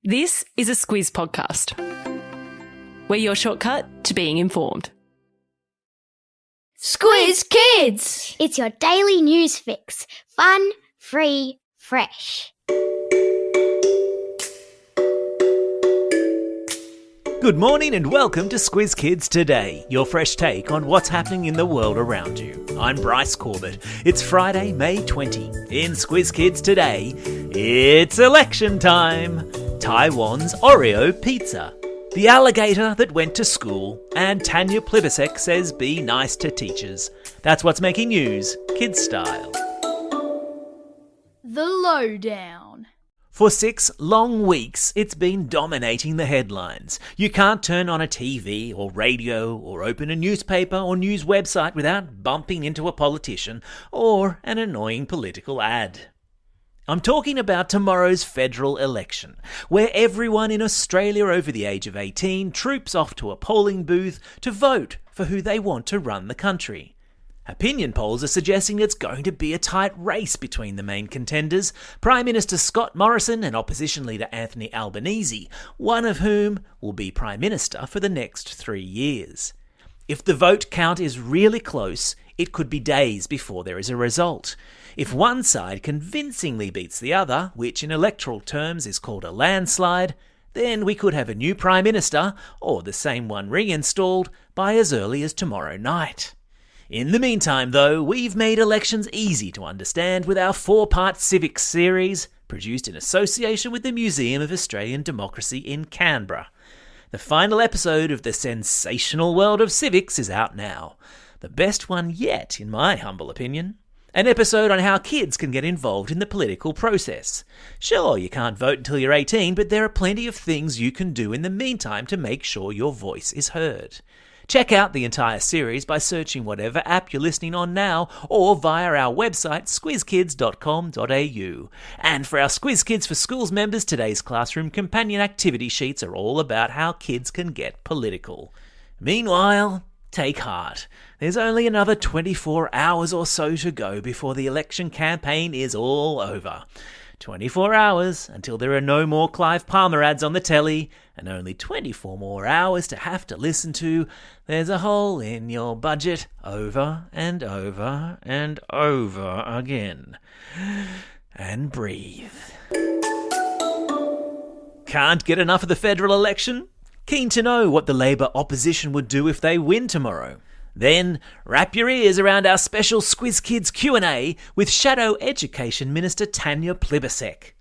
This is a Squiz podcast. We're your shortcut to being informed. Squiz Kids! It's your daily news fix. Fun, free, fresh. Good morning and welcome to Squiz Kids Today, your fresh take on what's happening in the world around you. I'm Bryce Corbett. It's Friday, May 20. In Squiz Kids Today, it's election time. Taiwan's Oreo pizza. The alligator that went to school. And Tanya Plibersek says be nice to teachers. That's what's making news, kids style. The lowdown. For 6 long weeks, it's been dominating the headlines. You can't turn on a TV or radio or open a newspaper or news website without bumping into a politician or an annoying political ad. I'm talking about tomorrow's federal election, where everyone in Australia over the age of 18 troops off to a polling booth to vote for who they want to run the country. Opinion polls are suggesting it's going to be a tight race between the main contenders, Prime Minister Scott Morrison and Opposition Leader Anthony Albanese, one of whom will be Prime Minister for the next 3 years. If the vote count is really close, it could be days before there is a result. If one side convincingly beats the other, which in electoral terms is called a landslide, then we could have a new Prime Minister, or the same one reinstalled, by as early as tomorrow night. In the meantime, though, we've made elections easy to understand with our 4-part Civics series, produced in association with the Museum of Australian Democracy in Canberra. The final episode of the Sensational World of Civics is out now. The best one yet, in my humble opinion. An episode on how kids can get involved in the political process. Sure, you can't vote until you're 18, but there are plenty of things you can do in the meantime to make sure your voice is heard. Check out the entire series by searching whatever app you're listening on now or via our website squizkids.com.au. And for our Squiz Kids for Schools members, today's classroom companion activity sheets are all about how kids can get political. Meanwhile, take heart. There's only another 24 hours or so to go before the election campaign is all over. 24 hours until there are no more Clive Palmer ads on the telly, and only 24 more hours to have to listen to "There's a hole in your budget" over and over and over again. And breathe. Can't get enough of the federal election? Keen to know what the Labor opposition would do if they win tomorrow? Then wrap your ears around our special Squiz Kids Q&A with Shadow Education Minister Tanya Plibersek.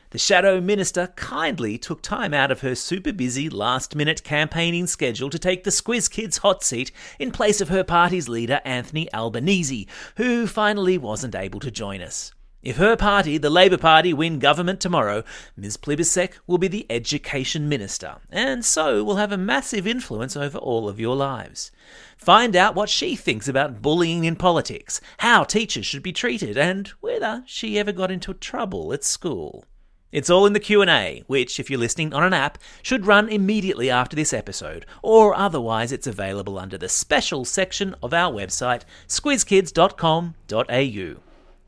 The Shadow Minister kindly took time out of her super busy last-minute campaigning schedule to take the Squiz Kids hot seat in place of her party's leader Anthony Albanese, who finally wasn't able to join us. If her party, the Labor Party, win government tomorrow, Ms Plibersek will be the Education Minister, and so will have a massive influence over all of your lives. Find out what she thinks about bullying in politics, how teachers should be treated, and whether she ever got into trouble at school. It's all in the Q&A, which, if you're listening on an app, should run immediately after this episode, or otherwise it's available under the special section of our website, squizkids.com.au.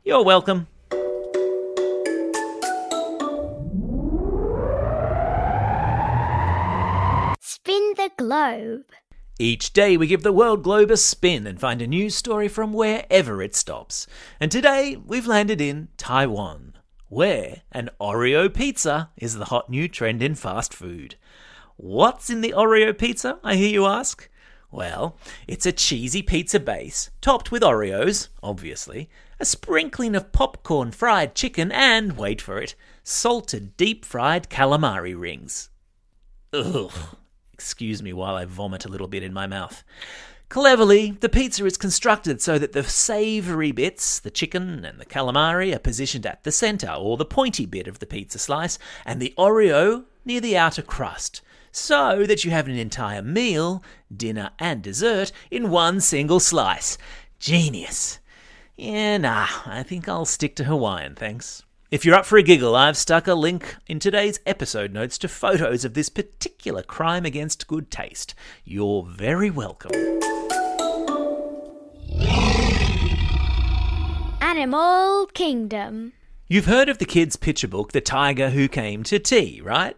You're welcome. Spin the globe. Each day we give the world globe a spin and find a news story from wherever it stops. And today we've landed in Taiwan, where an Oreo pizza is the hot new trend in fast food. What's in the Oreo pizza, I hear you ask? Well, it's a cheesy pizza base, topped with Oreos, obviously, a sprinkling of popcorn fried chicken and, wait for it, salted deep-fried calamari rings. Ugh. Excuse me while I vomit a little bit in my mouth. Cleverly, the pizza is constructed so that the savoury bits, the chicken and the calamari, are positioned at the centre, or the pointy bit of the pizza slice, and the Oreo near the outer crust, so that you have an entire meal, dinner and dessert, in one single slice. Genius. I think I'll stick to Hawaiian, thanks. If you're up for a giggle, I've stuck a link in today's episode notes to photos of this particular crime against good taste. You're very welcome. Animal Kingdom. You've heard of the kids' picture book, The Tiger Who Came to Tea, right?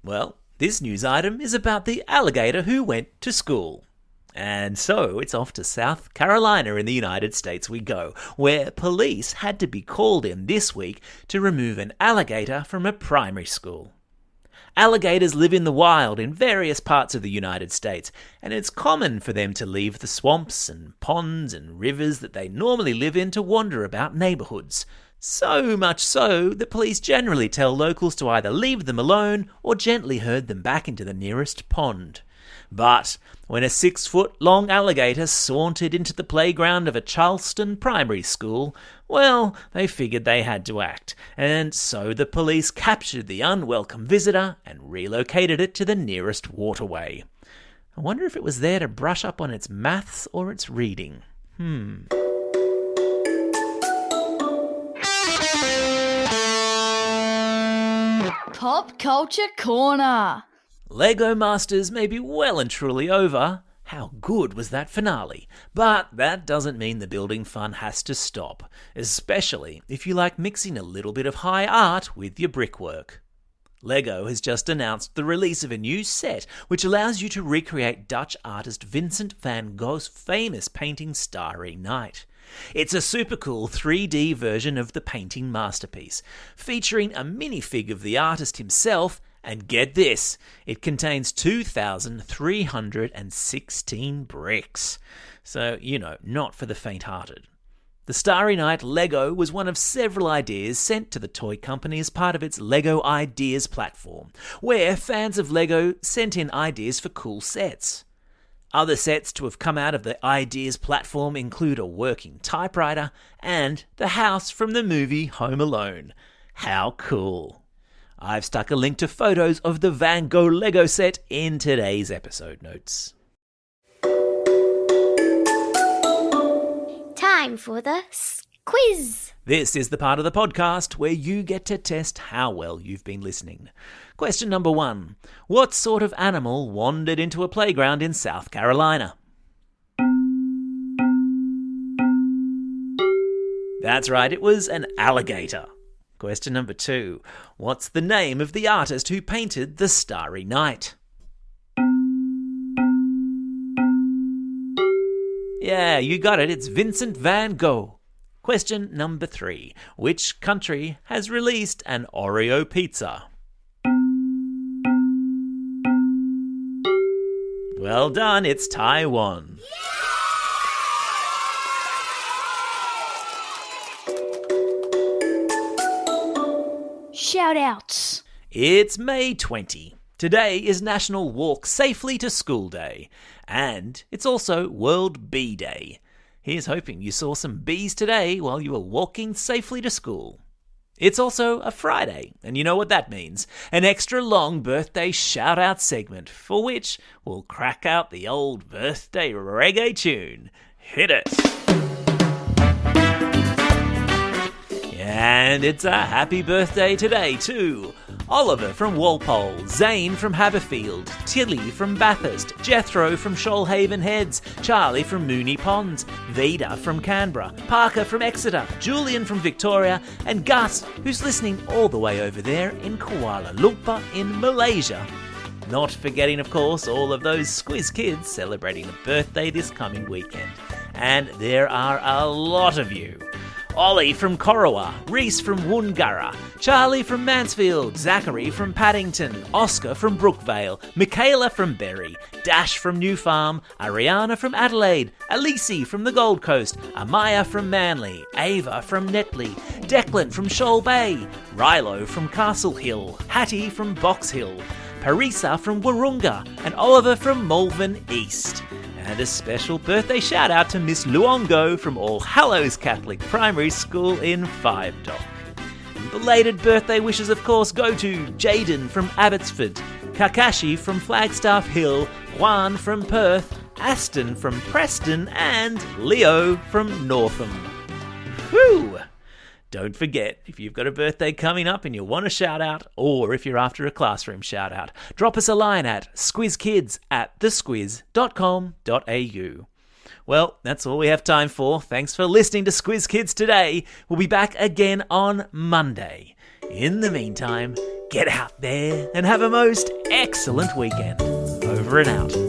Well, this news item is about the alligator who went to school. And so it's off to South Carolina in the United States we go, where police had to be called in this week to remove an alligator from a primary school. Alligators live in the wild in various parts of the United States, and it's common for them to leave the swamps and ponds and rivers that they normally live in to wander about neighbourhoods. So much so that police generally tell locals to either leave them alone or gently herd them back into the nearest pond. But when a 6-foot-long alligator sauntered into the playground of a Charleston primary school, well, they figured they had to act, and so the police captured the unwelcome visitor and relocated it to the nearest waterway. I wonder if it was there to brush up on its maths or its reading. Pop Culture Corner. Lego Masters may be well and truly over. How good was that finale? But that doesn't mean the building fun has to stop, especially if you like mixing a little bit of high art with your brickwork. Lego has just announced the release of a new set which allows you to recreate Dutch artist Vincent van Gogh's famous painting Starry Night. It's a super cool 3D version of the painting masterpiece, featuring a minifig of the artist himself. And get this, it contains 2,316 bricks. So, not for the faint-hearted. The Starry Night Lego was one of several ideas sent to the toy company as part of its Lego Ideas platform, where fans of Lego sent in ideas for cool sets. Other sets to have come out of the Ideas platform include a working typewriter and the house from the movie Home Alone. How cool! I've stuck a link to photos of the Van Gogh Lego set in today's episode notes. Time for the quiz. This is the part of the podcast where you get to test how well you've been listening. Question number 1. What sort of animal wandered into a playground in South Carolina? That's right, it was an alligator. Question number 2. What's the name of the artist who painted The Starry Night? Yeah, you got it. It's Vincent van Gogh. Question number 3. Which country has released an Oreo pizza? Well done, it's Taiwan. Shout-outs. It's May 20. Today is National Walk Safely to School Day. And it's also World Bee Day. Here's hoping you saw some bees today while you were walking safely to school. It's also a Friday, and you know what that means. An extra long birthday shout-out segment, for which we'll crack out the old birthday reggae tune. Hit it! And it's a happy birthday today too. Oliver from Walpole, Zane from Haberfield, Tilly from Bathurst, Jethro from Shoalhaven Heads, Charlie from Moonee Ponds, Vida from Canberra, Parker from Exeter, Julian from Victoria, and Gus, who's listening all the way over there in Kuala Lumpur in Malaysia. Not forgetting, of course, all of those Squiz Kids celebrating a birthday this coming weekend. And there are a lot of you. Ollie from Corowa, Reese from Woongarra, Charlie from Mansfield, Zachary from Paddington, Oscar from Brookvale, Michaela from Berry, Dash from New Farm, Ariana from Adelaide, Alice from the Gold Coast, Amaya from Manly, Ava from Netley, Declan from Shoal Bay, Rilo from Castle Hill, Hattie from Box Hill, Parisa from Wahroonga, and Oliver from Malvern East. And a special birthday shout out to Miss Luongo from All Hallows Catholic Primary School in Five Dock. And belated birthday wishes, of course, go to Jaden from Abbotsford, Kakashi from Flagstaff Hill, Juan from Perth, Aston from Preston, and Leo from Northam. Whew! Don't forget, if you've got a birthday coming up and you want a shout out, or if you're after a classroom shout out, drop us a line at squizkids@thesquiz.com.au. Well, that's all we have time for. Thanks for listening to Squiz Kids today. We'll be back again on Monday. In the meantime, get out there and have a most excellent weekend. Over and out.